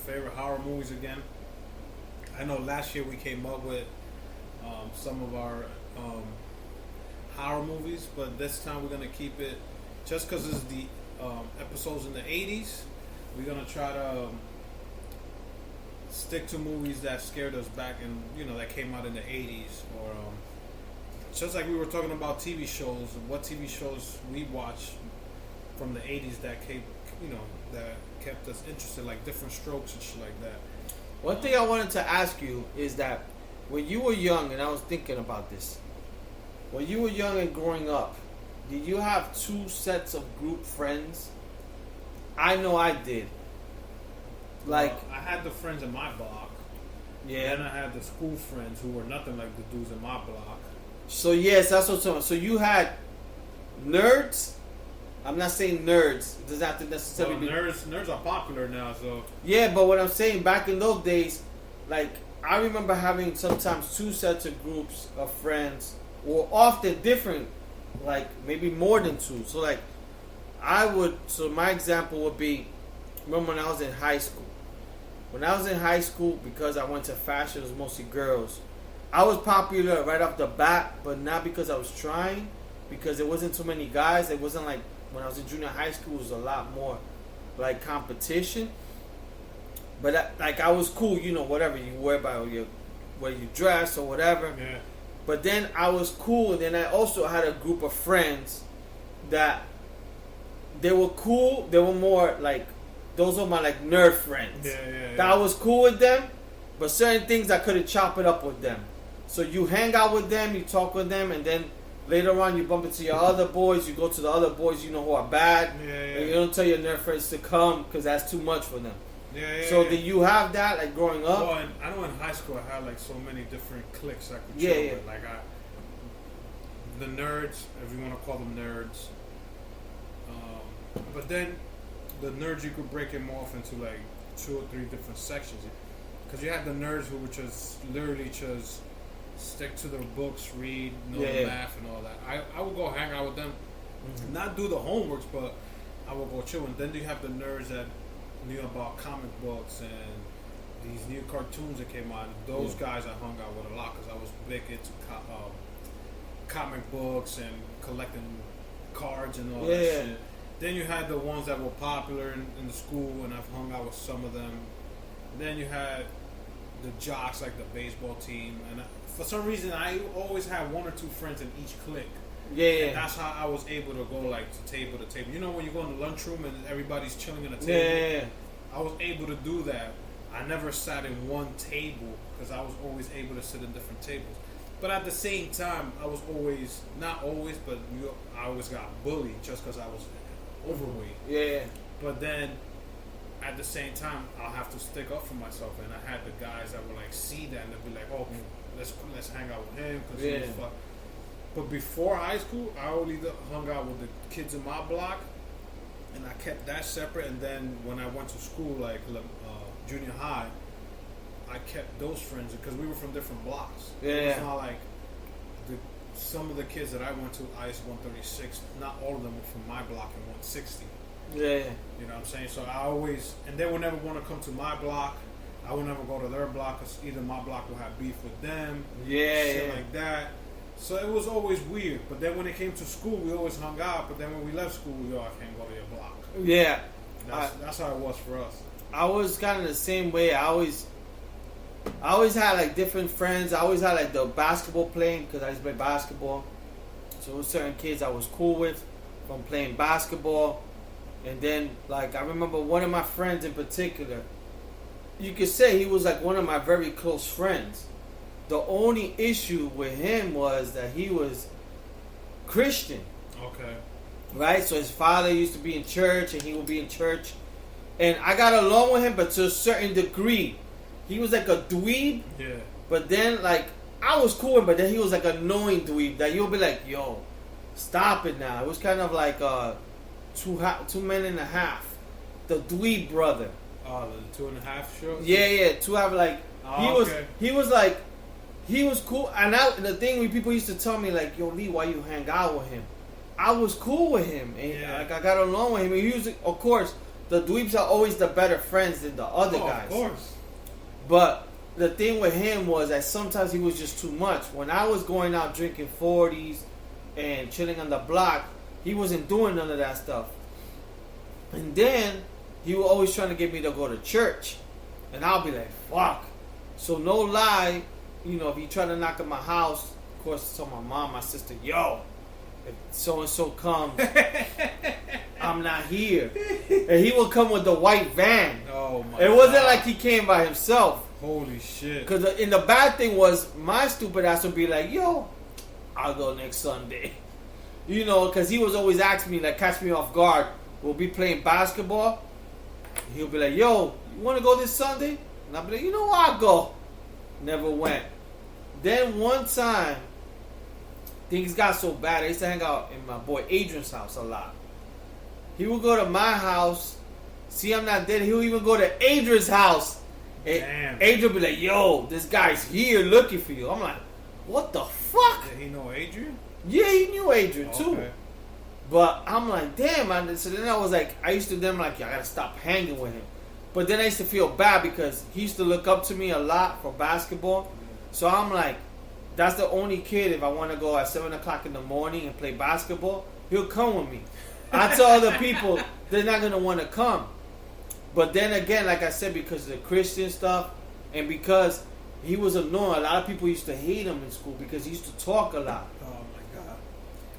favorite horror movies again. I know last year we came up with some of our horror movies, but this time we're gonna keep it just because it's the episodes in the 80s. We're gonna try to stick to movies that scared us back in, that came out in the 80s, or just like we were talking about TV shows. What TV shows we watched from the 80s that that kept us interested, like Different Strokes and shit like that. One thing I wanted to ask you is that when you were young, and I was thinking about this, when you were young and growing up, did you have two sets of group friends? I know I did. Like, I had the friends in my block. Yeah. Then I had the school friends who were nothing like the dudes in my block. So yes, that's what I'm saying. So you had nerds. I'm not saying nerds. It doesn't have to necessarily be nerds are popular now, so yeah. But what I'm saying, back in those days, like I remember having sometimes two sets of groups of friends, or often different, like maybe more than two. So like so my example would be, remember when I was in high school. When I was in high school, because I went to fashion, it was mostly girls. I was popular right off the bat, but not because I was trying, because there wasn't too many guys. It wasn't like when I was in junior high school, it was a lot more like competition. But I was cool, whatever you wear by where you dress or whatever. Yeah. But then I was cool, and then I also had a group of friends that they were cool. They were more like, those were my like nerd friends. Yeah. That I was cool with them, but certain things I couldn't chop it up with them. So you hang out with them, you talk with them, and then later on you bump into your other boys. You go to the other boys who are bad, and you don't tell your nerd friends to come because that's too much for them. So did you have that like growing up? Well, I know in high school I had like so many different cliques I could chill with. Like the nerds, if you want to call them nerds. But then the nerds, you could break them off into like 2 or 3 different sections. Because you had the nerds who would just literally just stick to their books, read, math and all that. I would go hang out with them, not do the homeworks, but I would go chill. And then you have the nerds that knew about comic books and these new cartoons that came out. Those guys I hung out with a lot because I was big into comic books and collecting cards and all that shit. Then you had the ones that were popular in the school, and I've hung out with some of them. Then you had the jocks, like the baseball team, and for some reason I always had 1 or 2 friends in each clique. And that's how I was able to go like to table to table. When you go in the lunchroom and everybody's chilling at a table. I was able to do that. I never sat in one table because I was always able to sit in different tables. But at the same time, I was always, not always, but I always got bullied just because I was overweight. But then at the same time, I'll have to stick up for myself, and I had the guys that would like see that and they'd be like, "Oh, let's hang out with him because he was fuck." But before high school, I only hung out with the kids in my block, and I kept that separate. And then when I went to school, like junior high, I kept those friends because we were from different blocks. It's not like some of the kids that I went to IS 136. Not all of them were from my block in 160. You know what I'm saying? So I always, and they would never want to come to my block. I would never go to their block because either my block would have beef with them. Shit like that. So it was always weird. But then when it came to school, we always hung out. But then when we left school, I can't go to your block. That's how it was for us. I was kind of the same way. I always had like different friends. I always had like the basketball playing because I used to play basketball. So there were certain kids I was cool with from playing basketball. And then like I remember one of my friends in particular, you could say he was like one of my very close friends. The only issue with him was that he was Christian. Okay. Right? So his father used to be in church and he would be in church. And I got along with him, but to a certain degree. He was like a dweeb. But then like I was cool with him, but then he was like a annoying dweeb that you'll be like, yo, stop it now. It was kind of like 2 Men and a Half. The dweeb brother. Oh, the 2.5 shows? Yeah, 2.5 like he was cool, and the thing when people used to tell me like, "Yo, Lee, why you hang out with him?" I was cool with him, and like I got along with him. And he was, of course, the dweebs are always the better friends than the other guys. Of course. But the thing with him was that sometimes he was just too much. When I was going out drinking 40s and chilling on the block, he wasn't doing none of that stuff. And then he was always trying to get me to go to church. And I'll be like, fuck. So no lie, you know, if he tried to knock at my house, of course, I told my mom, my sister, yo, if so-and-so comes, I'm not here. And he would come with the white van. Oh my It wasn't God. like he came by himself. Holy shit. Because the bad thing was, my stupid ass would be like, yo, I'll go next Sunday. You know, because he was always asking me, like, catch me off guard. We'll be playing basketball. He'll be like, yo, you want to go this Sunday? And I'll be like, you know what, I'll go. Never went. Then one time, things got so bad, I used to hang out in my boy Adrian's house a lot. He would go to my house, see I'm not dead, he'll even go to Adrian's house. Damn. Adrian would be like, yo, this guy's here looking for you. I'm like, what the fuck? Did he know Adrian? Yeah, he knew Adrian too. Okay. But I'm like, damn, man. So then I was like, I used to them like, I gotta stop hanging with him. But then I used to feel bad because he used to look up to me a lot for basketball. So I'm like, that's the only kid, if I want to go at 7 o'clock in the morning and play basketball, he'll come with me. I tell other people, they're not going to want to come. But then again, like I said, because of the Christian stuff and because he was annoying, a lot of people used to hate him in school because he used to talk a lot. Oh my God.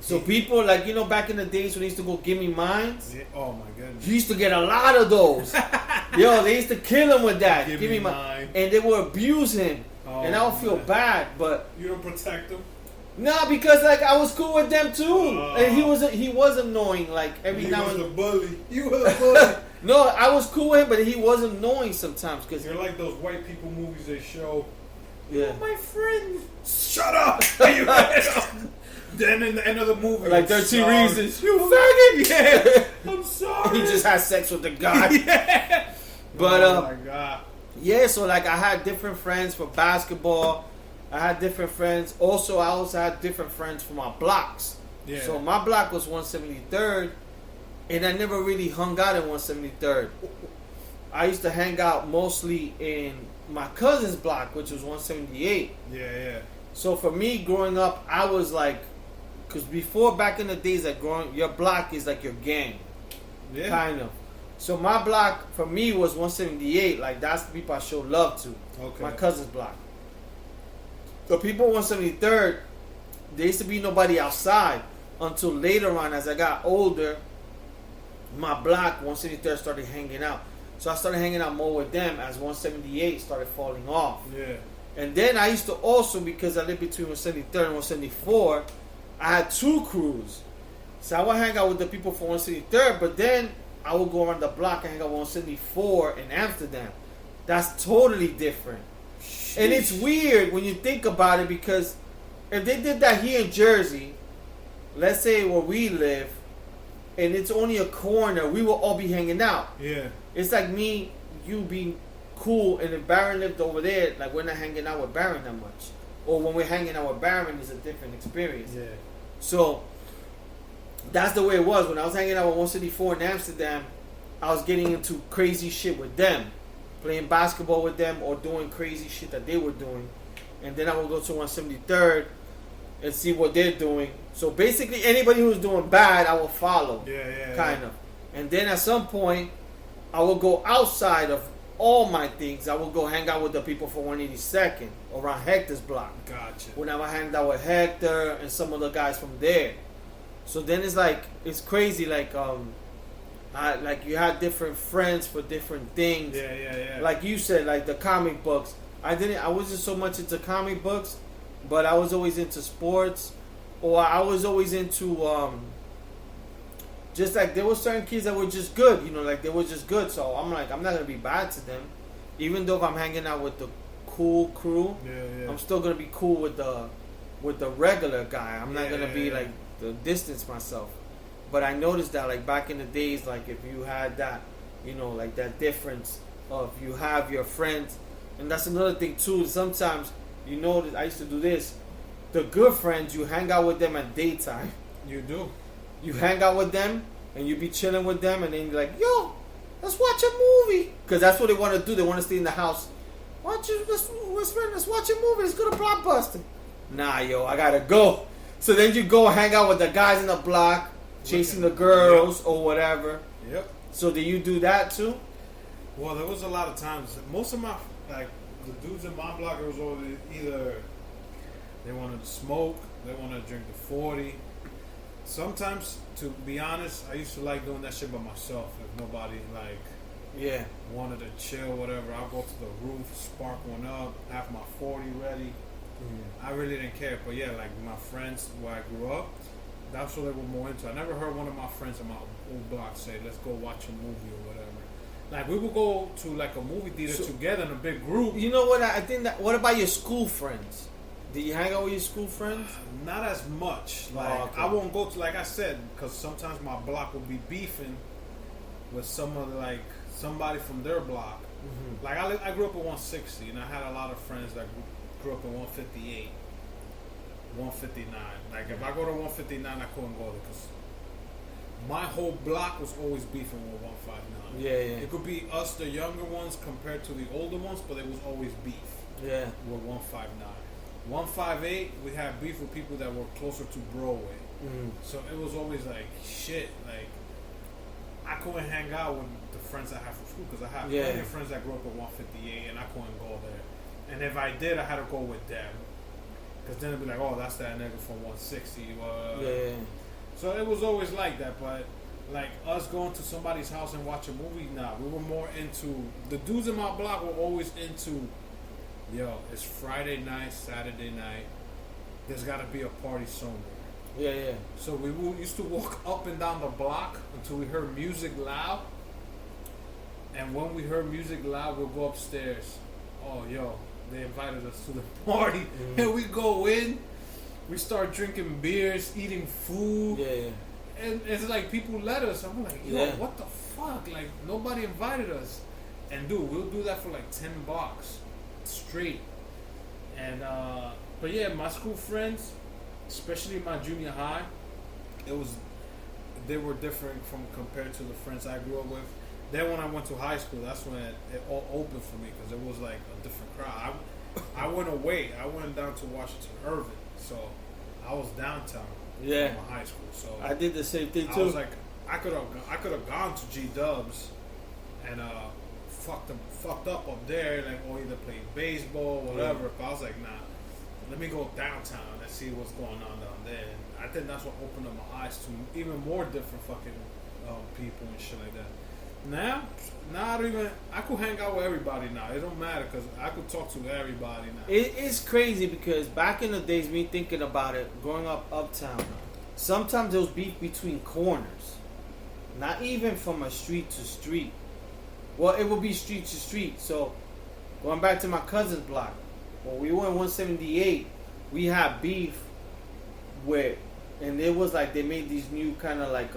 So people, like, you know, back in the days when they used to go give me mines, Yeah. Oh my goodness. he used to get a lot of those. Yo, they used to kill him with that. Give me mine. And they would abuse him. Oh, And I would feel man. bad, but You don't protect him? nah, because like I was cool with them too, and he was annoying. Like every He now was and the bully. You were the bully. no, I was cool with him, but he was annoying sometimes. Cause You're like those white people movies they show. yeah, My friend. Shut up. Then in the end of the movie, like I'm 13 sorry. Reasons. You faggot. Yeah. I'm sorry. He just had sex with the guy. Yeah. But oh my God. yeah, so like I had different friends for basketball. I had different friends. Also, I also had different friends for my blocks. Yeah. So my block was 173rd, and I never really hung out in 173rd. I used to hang out mostly in my cousin's block, which was 178. Yeah. So for me, growing up, I was like, because before, back in the days, like growing, your block is like your gang, Yeah. kind of. So my block for me was 178. Like that's the people I show love to. Okay. My cousin's block. The people 173rd, there used to be nobody outside until later on, as I got older. My block 173rd started hanging out. So I started hanging out more with them as 178 started falling off. Yeah. And then I used to also, because I lived between 173rd and 174, I had two crews. So I would hang out with the people for 173rd, but then I would go around the block and hang out with 174 in Amsterdam. That's totally different. And it's weird when you think about it, because if they did that here in Jersey, let's say where we live, and it's only a corner, we will all be hanging out. Yeah. It's like me, you being cool, and if Baron lived over there, like we're not hanging out with Baron that much. Or when we're hanging out with Baron, it's a different experience. Yeah. So that's the way it was. When I was hanging out with 174 in Amsterdam, I was getting into crazy shit with them. Playing basketball with them or doing crazy shit that they were doing. And then I would go to 173rd and see what they're doing. So basically anybody who's doing bad, I will follow. Yeah. Kind of. And then at some point, I will go outside of all my things. I will go hang out with the people for 182nd around Hector's block. Gotcha. When I hanged out with Hector and some of the guys from there. So then it's like, it's crazy, like you had different friends for different things. Yeah. Like you said, like the comic books. I wasn't so much into comic books, but I was always into sports, or I was always into just like there were certain kids that were just good, you know, like they were just good. So I'm like, I'm not gonna be bad to them, even though if I'm hanging out with the cool crew. Yeah. I'm still gonna be cool with the regular guy. I'm not gonna be like the distance myself. But I noticed that like back in the days, like if you had that, you know, like that difference of you have your friends, and that's another thing too. Sometimes you know that I used to do this. The good friends, you hang out with them at daytime. You do. You hang out with them and you be chilling with them, and then you're like, yo, let's watch a movie. Because that's what they want to do. They want to stay in the house. Let's watch a movie. Let's go to Blockbuster. Nah, yo, I gotta go. So then you go hang out with the guys in the block, chasing the girls or whatever. Yep. So do you do that too? Well, there was a lot of times. Most of my, like, the dudes in my block, it was always either they wanted to smoke, they wanted to drink the 40. Sometimes, to be honest, I used to like doing that shit by myself. If nobody, like, wanted to chill, whatever, I'll go to the roof, spark one up, have my 40 ready. I really didn't care. But yeah, like, my friends where I grew up, that's what they were more into. I never heard one of my friends in my old block say, let's go watch a movie or whatever. Like, we would go to, like, a movie theater together in a big group. You know what? I think that. What about your school friends? Did you hang out with your school friends? Not as much. Like, I won't go to, like I said, because sometimes my block will be beefing with like, somebody from their block. Mm-hmm. Like, I grew up in 160, and I had a lot of friends that grew up in 158, 159. Like, if I go to 159, I couldn't go there, because my whole block was always beefing with 159. Yeah. It could be us, the younger ones, compared to the older ones, but it was always beef. Yeah. With 159. 158, we had beef with people that were closer to Broadway. So it was always like, shit, like, I couldn't hang out with the friends I had from school, because I had plenty of friends that grew up at 158, and I couldn't go there. And if I did, I had to go with them, because then it'd be like, oh, that's that nigga from 160. So it was always like that. But like, us going to somebody's house and watch a movie, nah, we were more into, the dudes in my block were always into, yo, it's Friday night, Saturday night, there's got to be a party somewhere. Yeah. So we used to walk up and down the block until we heard music loud. And when we heard music loud, we'll go upstairs. Oh, yo, they invited us to the party. And we go in, we start drinking beers, eating food. Yeah. And it's like, people let us. I'm like, yo, what the fuck? Like, nobody invited us. And dude, we'll do that for like $10 straight. And but yeah, my school friends, especially my junior high, they were different from compared to the friends I grew up with. Then when I went to high school, that's when it all opened for me, because it was like a different crowd. I went away. I went down to Washington Irving, so I was downtown. Yeah. My high school. So I did the same thing too. I was like, I could have gone to G Dubs and fucked up there, like, or either played baseball or whatever. But I was like, nah, let me go downtown and see what's going on down there. And I think that's what opened up my eyes to even more different fucking people and shit like that. Now, I could hang out with everybody now. It don't matter, because I could talk to everybody now. It's crazy, because back in the days, me thinking about it, growing up uptown, sometimes there was beef between corners. Not even from a street to street. Well, it would be street to street. So, going back to my cousin's block, when we were in 178, we had beef with, and it was like they made these new kind of like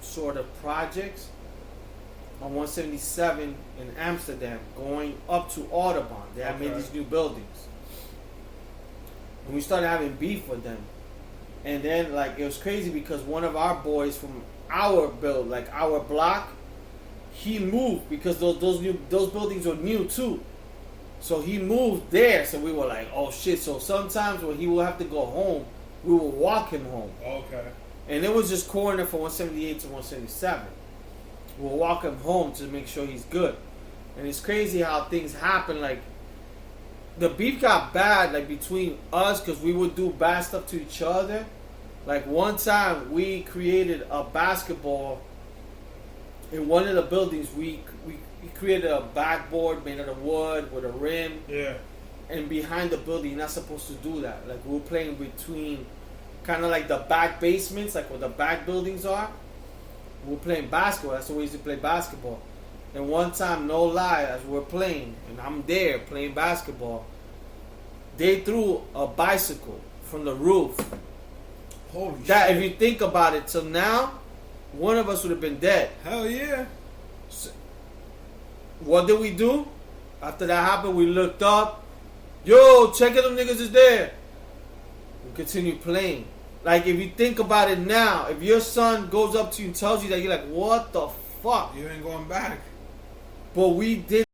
sort of projects on 177 in Amsterdam, going up to Audubon. They had made these new buildings, and we started having beef with them. And then, like, it was crazy, because one of our boys from our build, like our block, he moved, because those buildings were new too. So he moved there. So we were like, oh shit. So sometimes when he would have to go home, we would walk him home. Okay. And it was just corner from 178 to 177. We'll walk him home to make sure he's good. And it's crazy how things happen. Like, the beef got bad, like, between us, because we would do bad stuff to each other. Like, one time we created a basketball in one of the buildings. We created a backboard made out of wood with a rim. Yeah. And behind the building, you're not supposed to do that. Like, we were playing between kind of like the back basements, like where the back buildings are. We were playing basketball. That's the way we used to play basketball. And one time, no lie, as we're playing, and I'm there playing basketball, they threw a bicycle from the roof. Holy shit. If you think about it, till now, one of us would have been dead. Hell yeah. So, what did we do? After that happened, we looked up. Yo, check it, them niggas is there. We continue playing. Like, if you think about it now, if your son goes up to you and tells you that, you're like, what the fuck? You ain't going back. but we did